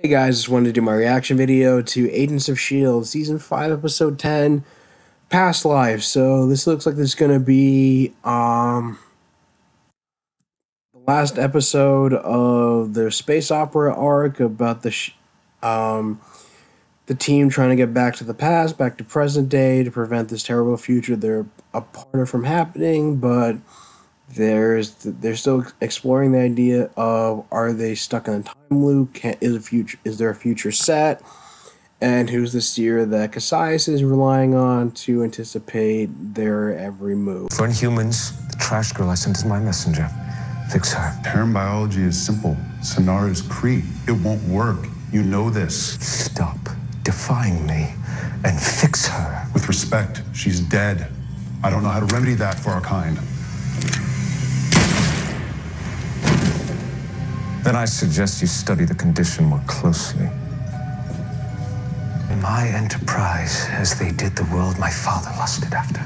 Hey guys, just wanted to do my reaction video to Agents of S.H.I.E.L.D. Season 5, Episode 10, Past Life. So this looks like this is going to be the last episode of their space opera arc about the team trying to get back to the past, back to present day to prevent this terrible future they're a part of from happening, but they're still exploring the idea of, are they stuck in a time loop? Is there a future set? And who's the seer that Cassius is relying on to anticipate their every move? For Inhumans, the trash girl I sent is my messenger. Fix her. Parent biology is simple. Sonar is Cree. It won't work. You know this. Stop defying me and fix her. With respect, she's dead. I don't know how to remedy that for our kind. Then I suggest you study the condition more closely. My enterprise, as they did the world my father lusted after.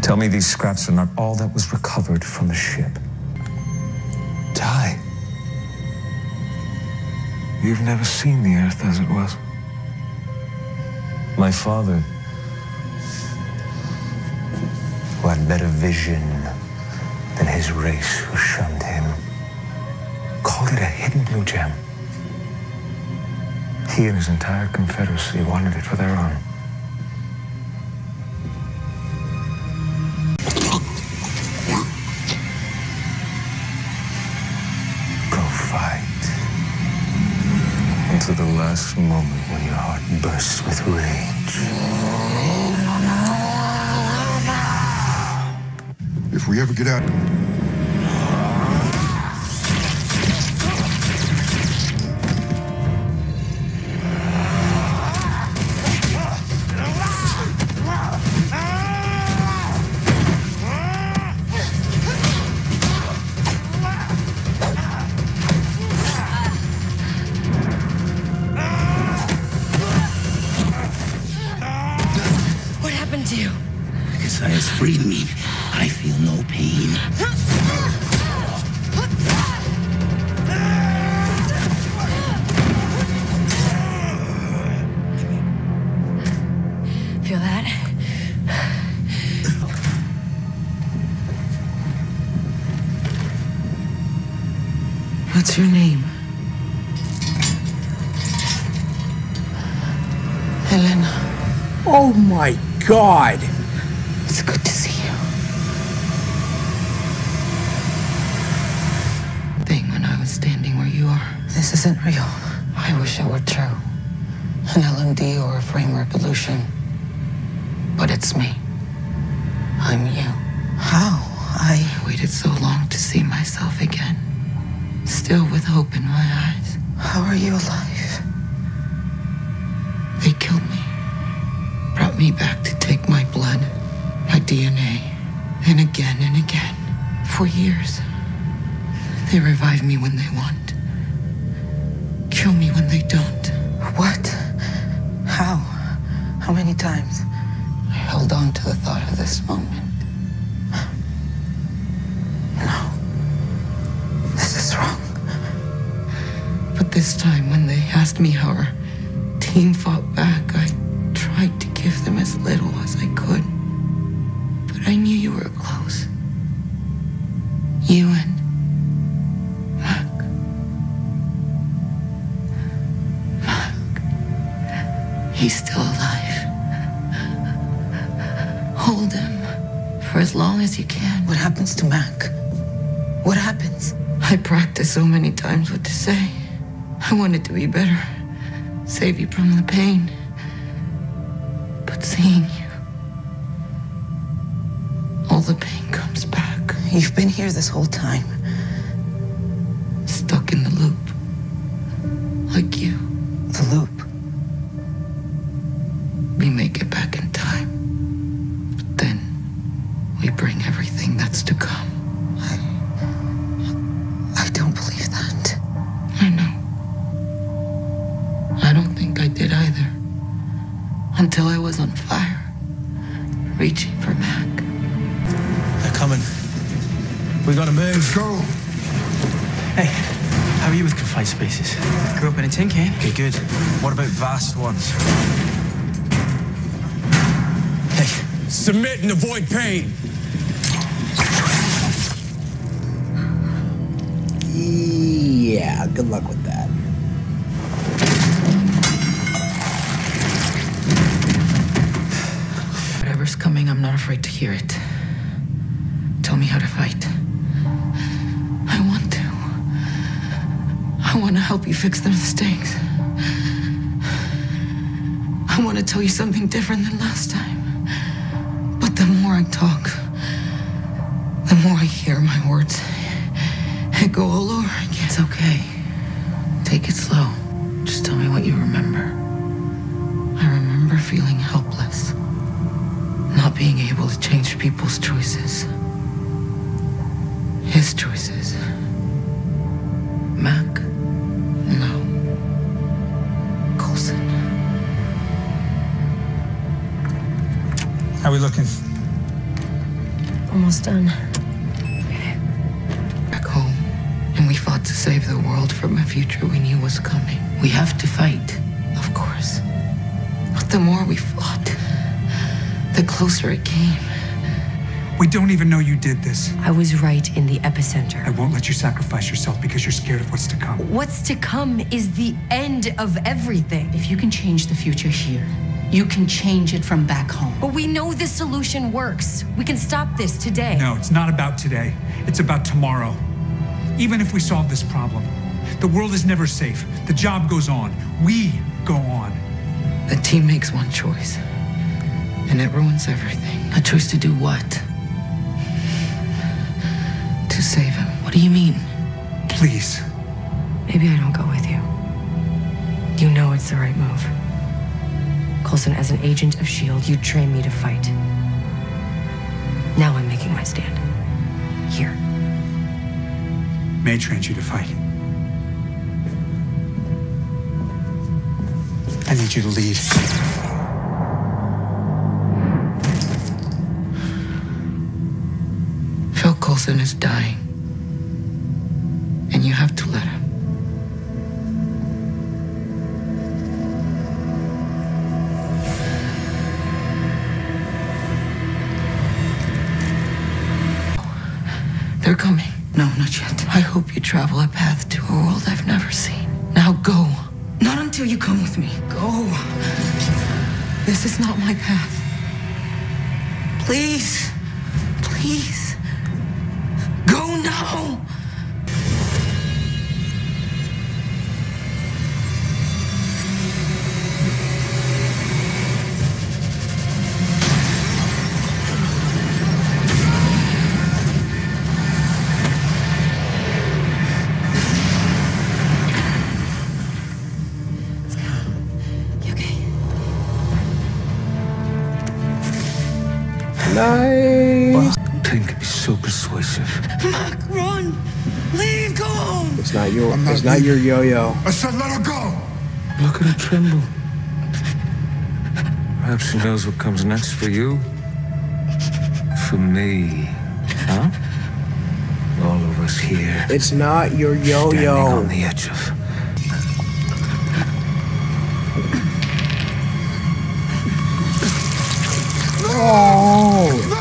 Tell me these scraps are not all that was recovered from the ship. Die. You've never seen the Earth as it was. My father, who had better vision than his race who shunned him, called it a hidden blue gem. He and his entire confederacy wanted it for their own. Go fight until the last moment when your heart bursts with rage. If we ever get out... What happened to you? Cassius freed me. I feel no pain. Feel that? What's your name? Helena. Oh my god! It's good to see you. Thing when I was standing where you are. This isn't real. I wish it were true. An LMD or a framework illusion. But it's me. I'm you. How? I waited so long to see myself again. Still with hope in my eyes. How are you alive? They killed me. Brought me back to take my blood, my DNA, and again, for years. They revive me when they want. Kill me when they don't. What? How? How many times? I held on to the thought of this moment. No. This is wrong. But this time, when they asked me how our team fought back, I tried to give them as little as I could. But I knew you were close. You and Mac. Mac. He's still alive. Hold him for as long as you can. What happens to Mac? What happens? I practiced so many times what to say. I wanted to be better. Save you from the pain. But seeing you, all the pain comes back. You've been here this whole time. Stuck in the loop. Like you. The loop. We make it back in time. But then we bring everything that's to come. I don't believe that. I know. I don't think I did either. Until I was on fire. reaching for Mac. They're coming. We gotta move. Let's go. Hey, how are you with confined spaces? Grew up in a tin can. Okay, good. What about vast ones? Hey, Submit and avoid pain. Yeah, good luck with that. Whatever's coming, I'm not afraid to hear it. Tell me how to fight. I want to. I want to help you fix the mistakes. I want to tell you something different than last time. But the more I talk, the more I hear my words echo all over again. It's okay. Take it slow. Just tell me what you remember. I remember feeling helpless. Not being able to change people's choices. His choices. Mac? No. Coulson. How we looking? Almost done. Back home. And we fought to save the world from a future we knew was coming. We have to fight, of course. But the more we fought, the closer it came. We don't even know you did this. I was right in the epicenter. I won't let you sacrifice yourself because you're scared of what's to come. What's to come is the end of everything. If you can change the future here, you can change it from back home. But we know this solution works. We can stop this today. No, it's not about today. It's about tomorrow. Even if we solve this problem, the world is never safe. The job goes on. We go on. The team makes one choice, and it ruins everything. A choice to do what? To save him. What do you mean? Please. Maybe I don't go with you. You know it's the right move. Coulson, as an agent of S.H.I.E.L.D., you trained me to fight. Now I'm making my stand. Here. May trained you to fight. I need you to lead. Phil Coulson is dying. And you have to let him. They're coming. No, not yet. I hope you travel a path to a world I've never seen. Now go. Not until you come with me. Go. This is not my path. Please. Please. Go now. Nice. Pain can be so persuasive. Mac, run. Leave. Go home. It's not your yo-yo. I said let her go. Look at her tremble. Perhaps she knows what comes next for you. For me. Huh? All of us here. It's not your Standing yo-yo. on the edge of... Oh.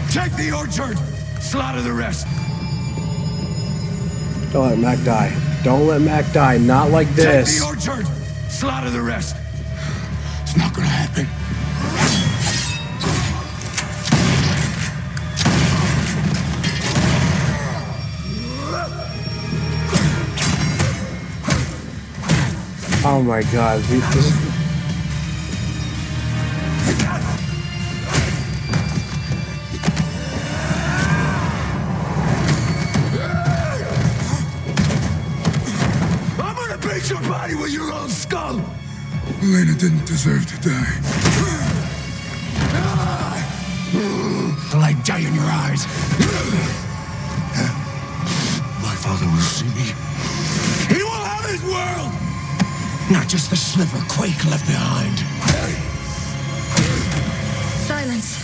Take the orchard. Slaughter the rest. Don't let Mac die. Don't let Mac die. Not like this. Take the orchard. Slaughter the rest. It's not gonna happen. Oh my god. This is... Eat your body with your own skull! Elena didn't deserve to die. The light die in your eyes. My father will see me. He will have his world! Not just the sliver Quake left behind. Silence.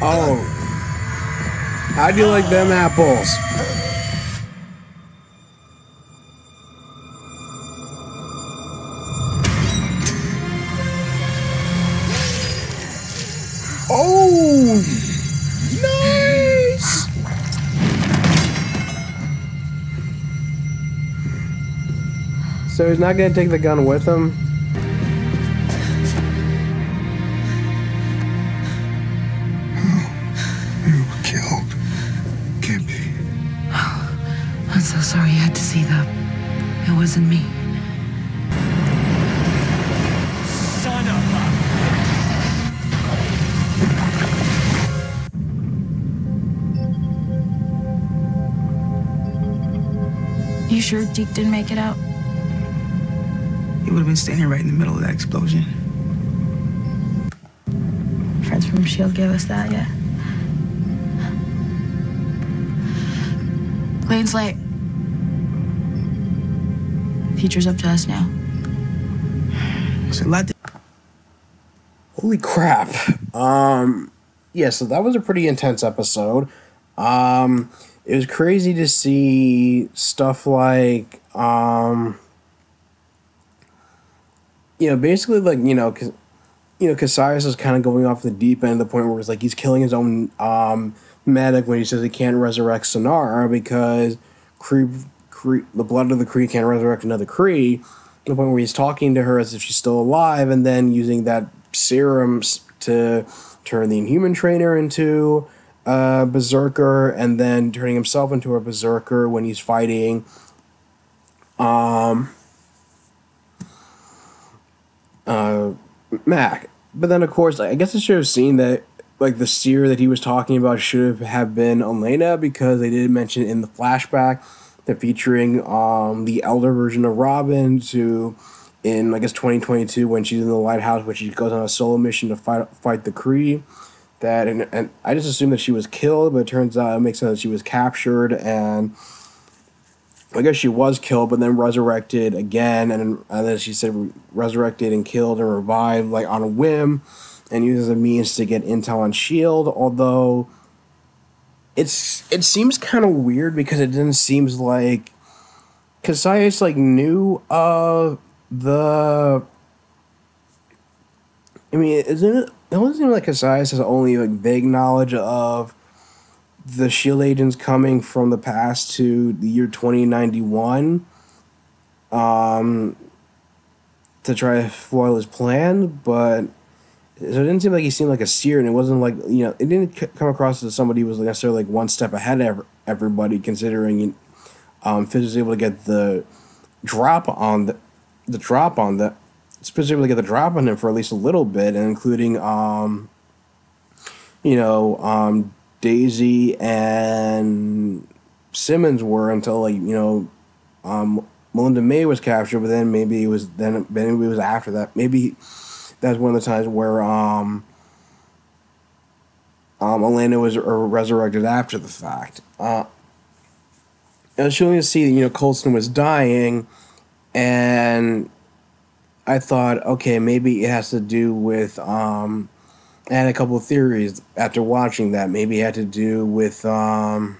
Oh. How do you like them apples? Oh! Nice! So he's not gonna take the gun with him? You were killed. Can't be. I'm so sorry you had to see that. It wasn't me. Son of a... You sure Deke didn't make it out? He would have been standing right in the middle of that explosion. Friends from S.H.I.E.L.D. gave us that, yeah? Lane's late. Future's up to us now. It's a lot. Holy crap. Yeah, so that was a pretty intense episode. It was crazy to see stuff like, basically like, Cassius is kind of going off the deep end to the point where it's like he's killing his own medic when he says he can't resurrect Sonara because the blood of the Kree can't resurrect another Kree. To the point where he's talking to her as if she's still alive and then using that serum to turn the Inhuman trainer into a berserker and then turning himself into a berserker when he's fighting Mac. But then of course I guess I should have seen that like the seer that he was talking about should have been Elena, because they did mention in the flashback that featuring the elder version of Robin in I guess 2022 when she's in the lighthouse, which she goes on a solo mission to fight the Kree. That and I just assumed that she was killed, but it turns out it makes sense that she was captured, and I guess she was killed, but then resurrected again, and then she said resurrected and killed and revived like on a whim, and used as a means to get intel on S.H.I.E.L.D. Although it seems kind of weird because it didn't seem like Cassius like knew of the. I mean, it doesn't seem like Cassius has only like vague knowledge of the S.H.I.E.L.D. agents coming from the past to the year 2091 to try to foil his plan, but so it didn't seem like he seemed like a seer, and it wasn't like, it didn't come across as somebody who was necessarily like one step ahead of everybody, considering Fizz was able to get the drop on specifically get the drop on him for at least a little bit, and including Daisy and Simmons were until Melinda May was captured, but then maybe it was after that. Maybe that's one of the times where Elena was resurrected after the fact. I was showing to see Coulson was dying, and I thought, okay, maybe it has to do with I had a couple of theories after watching that. Maybe it had to do with the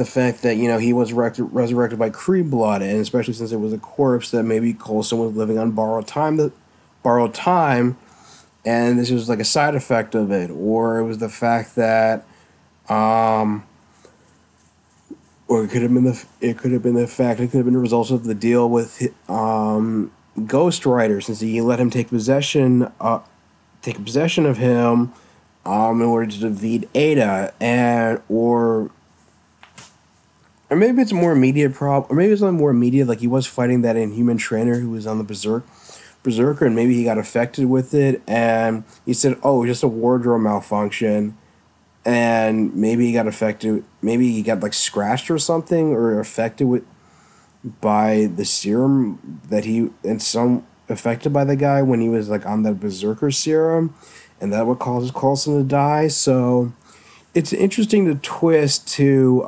fact that he was resurrected by Kree blood, and especially since it was a corpse, that maybe Coulson was living on borrowed time, and this was like a side effect of it, or it was the fact that or it could have been the fact. It could have been the result of the deal with Ghost Rider, since he let him take possession of him in order to defeat Ada, or maybe it's a more immediate problem, or maybe it's not more immediate. Like he was fighting that Inhuman trainer who was on the berserker, and maybe he got affected with it, and he said, "Oh, just a wardrobe malfunction." and maybe he got affected. Maybe he got like scratched or something, or affected with by the serum that he and some affected by the guy when he was like on that berserker serum, and that what causes Coulson to die. So it's interesting to twist to.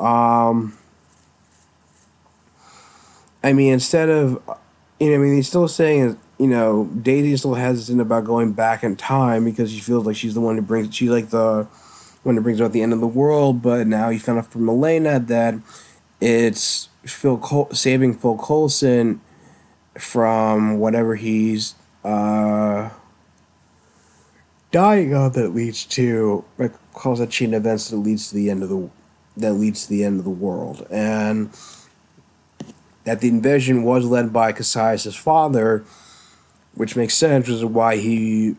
I mean, instead of, I mean, he's still saying, Daisy still hesitant about going back in time because she feels like she's the one who brings, she's like the one who brings about the end of the world. But now he found out from Elena that it's saving Phil Coulson from whatever he's dying of that leads to like cause a chain of events that leads to the end of the world, and that the invasion was led by Cassius' father, which makes sense, which is why he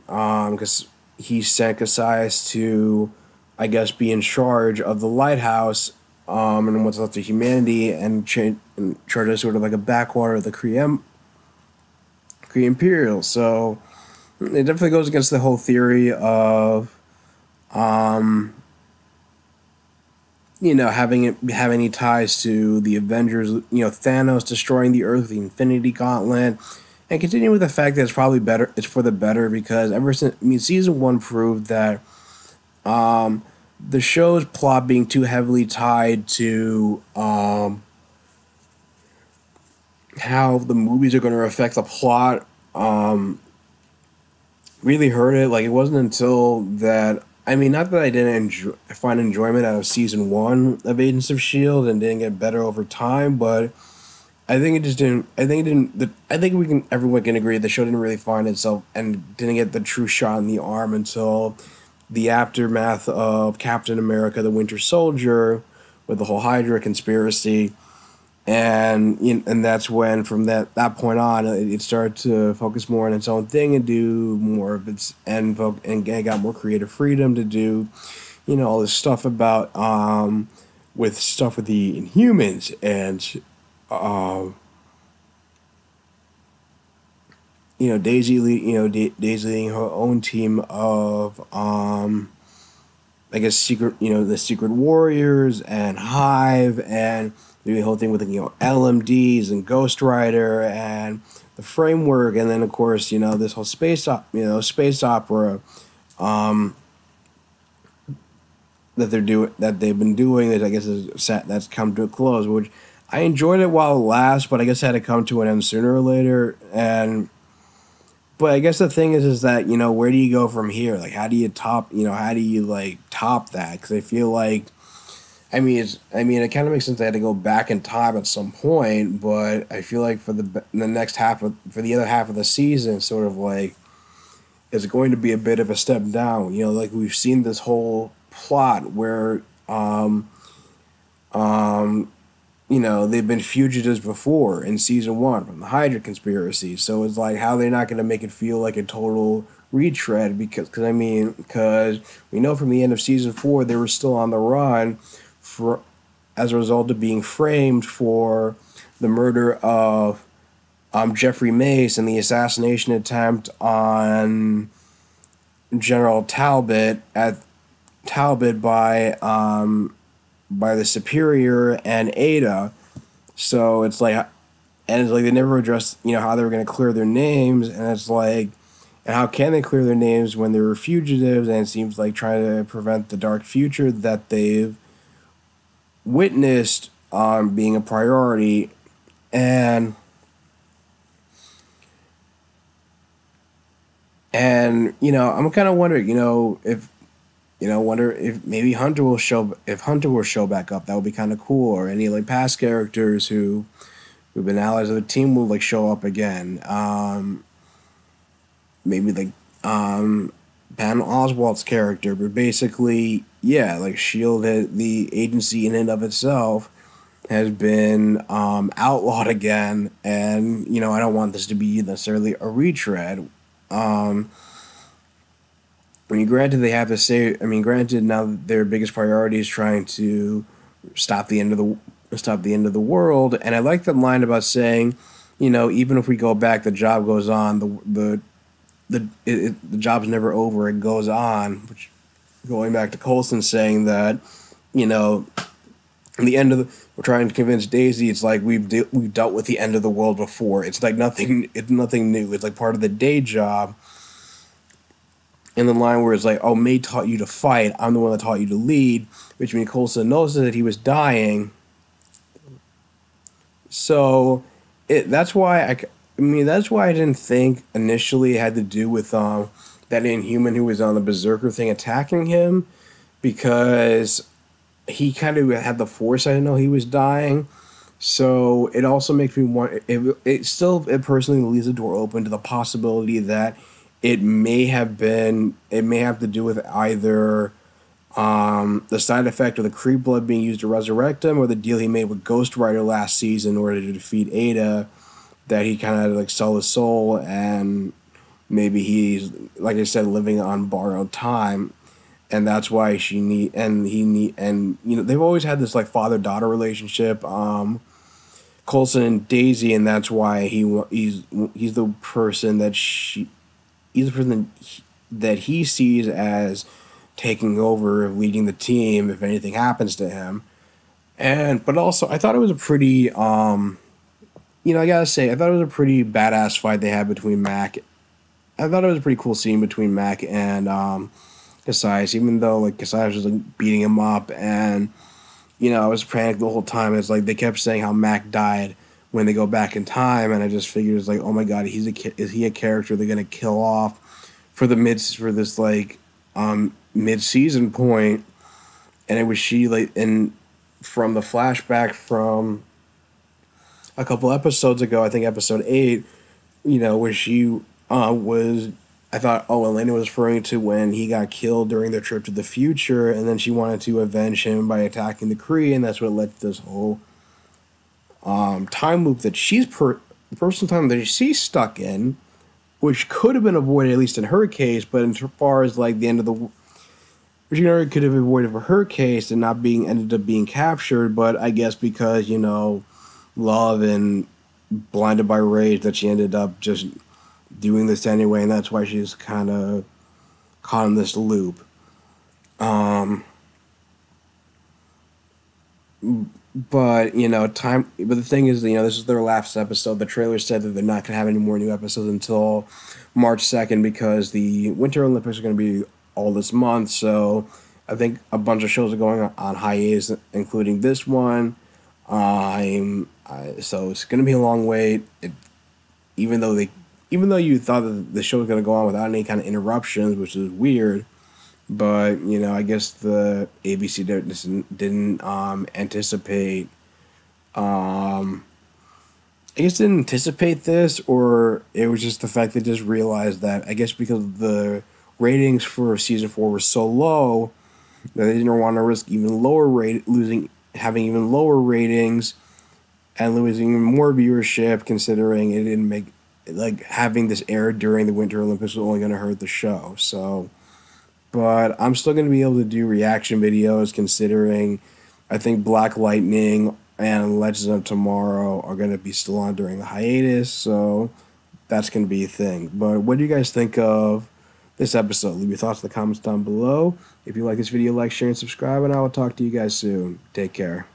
sent Cassius to, I guess, be in charge of the lighthouse, and what's left of humanity, and charge as sort of like a backwater of the Kree Imperial. So it definitely goes against the whole theory of, having any ties to the Avengers, Thanos destroying the Earth with the Infinity Gauntlet, and continue with the fact that it's probably better. It's for the better because ever since season 1 proved that the show's plot being too heavily tied to how the movies are going to affect the plot really hurt it. Like, it wasn't until that. I mean, not that I didn't find enjoyment out of season 1 of Agents of S.H.I.E.L.D. and didn't get better over time, but I think it just didn't. I think everyone can agree the show didn't really find itself and didn't get the true shot in the arm until the aftermath of Captain America: The Winter Soldier, with the whole Hydra conspiracy, and that's when from that point on it started to focus more on its own thing and do more of its and got more creative freedom to do, all this stuff about with the Inhumans and Daisy leading her own team of I guess the Secret Warriors and Hive, and doing the whole thing with LMDs and Ghost Rider and the framework, and then of course this whole space opera that they've been doing that I guess that's come to a close, which I enjoyed it while it lasted, but I guess it had to come to an end sooner or later. But I guess the thing is that, where do you go from here? Like, how do you top that? Because I feel like, it kind of makes sense they had to go back in time at some point, but I feel like for the other half of the season, sort of like, it's going to be a bit of a step down. Like we've seen this whole plot where, they've been fugitives before in season 1 from the Hydra conspiracy. So it's like, how they're not going to make it feel like a total retread because we know from the end of season 4 they were still on the run as a result of being framed for the murder of Jeffrey Mace and the assassination attempt on General Talbot by the Superior and Ada. So it's like they never addressed how they were going to clear their names, and it's like, and how can they clear their names when they were fugitives, and it seems like trying to prevent the dark future that they've witnessed being a priority. And I'm kind of wondering if maybe Hunter will show back up. That would be kind of cool. Or any like past characters who've been allies of the team will like show up again. Maybe like Patton Oswalt's character, but basically, yeah, like S.H.I.E.L.D. the agency in and of itself has been outlawed again, and I don't want this to be necessarily a retread. Granted, they have to say. Granted, now their biggest priority is trying to stop the end of the world. And I like that line about saying, even if we go back, the job goes on. The job's never over; it goes on. Which going back to Coulson saying that, you know, in the end of we're trying to convince Daisy, it's like we've dealt with the end of the world before. It's like it's nothing new. It's like part of the day job. And the line where it's like, oh, May taught you to fight. I'm the one that taught you to lead, which means Coulson knows that he was dying. So that's why that's why I didn't think initially it had to do with that Inhuman who was on the Berserker thing attacking him, because he kind of had the foresight to know he was dying. So it also makes me want. It personally leaves the door open to the possibility that it may have to do with either the side effect of the Kree blood being used to resurrect him, or the deal he made with Ghost Rider last season in order to defeat Ada, that he kind of like sell his soul, and maybe he's, like I said, living on borrowed time, and that's why they've always had this like father-daughter relationship, Coulson and Daisy, and that's why he's the person that he sees as taking over, leading the team if anything happens to him. But also I thought it was a pretty I gotta say, I thought it was a pretty badass fight they had between Mac. I thought it was a pretty cool scene between Mac and Cassius, even though like Cassius was like beating him up, and I was panicked the whole time. It's like they kept saying how Mac died when they go back in time, and I just figured it's like, oh my god, is he a character they're gonna kill off for this mid-season point? And it was she, like, and from the flashback from a couple episodes ago, I think episode 8, where she was, I thought, oh, Elena was referring to when he got killed during their trip to the future, and then she wanted to avenge him by attacking the Kree, and that's what led to this whole time loop that the personal time that she's stuck in, which could have been avoided, at least in her case, but as far as like the end of the, which could have avoided for her case and ended up being captured, but I guess because love and blinded by rage that she ended up just doing this anyway, and that's why she's kind of caught in this loop. But the thing is, this is their last episode. The trailer said that they're not going to have any more new episodes until March 2nd, because the Winter Olympics are going to be all this month. So I think a bunch of shows are going on hiatus, including this one. So it's going to be a long wait. Even though you thought that the show was going to go on without any kind of interruptions, which is weird. But, I guess the ABC didn't anticipate, this, or it was just the fact they just realized that, I guess because the ratings for season 4 were so low, that they didn't want to risk having even lower ratings and losing even more viewership, considering it didn't make, like, having this aired during the Winter Olympics was only going to hurt the show. So, but I'm still going to be able to do reaction videos, considering I think Black Lightning and Legends of Tomorrow are going to be still on during the hiatus, so that's going to be a thing. But what do you guys think of this episode? Leave your thoughts in the comments down below. If you like this video, like, share, and subscribe, and I will talk to you guys soon. Take care.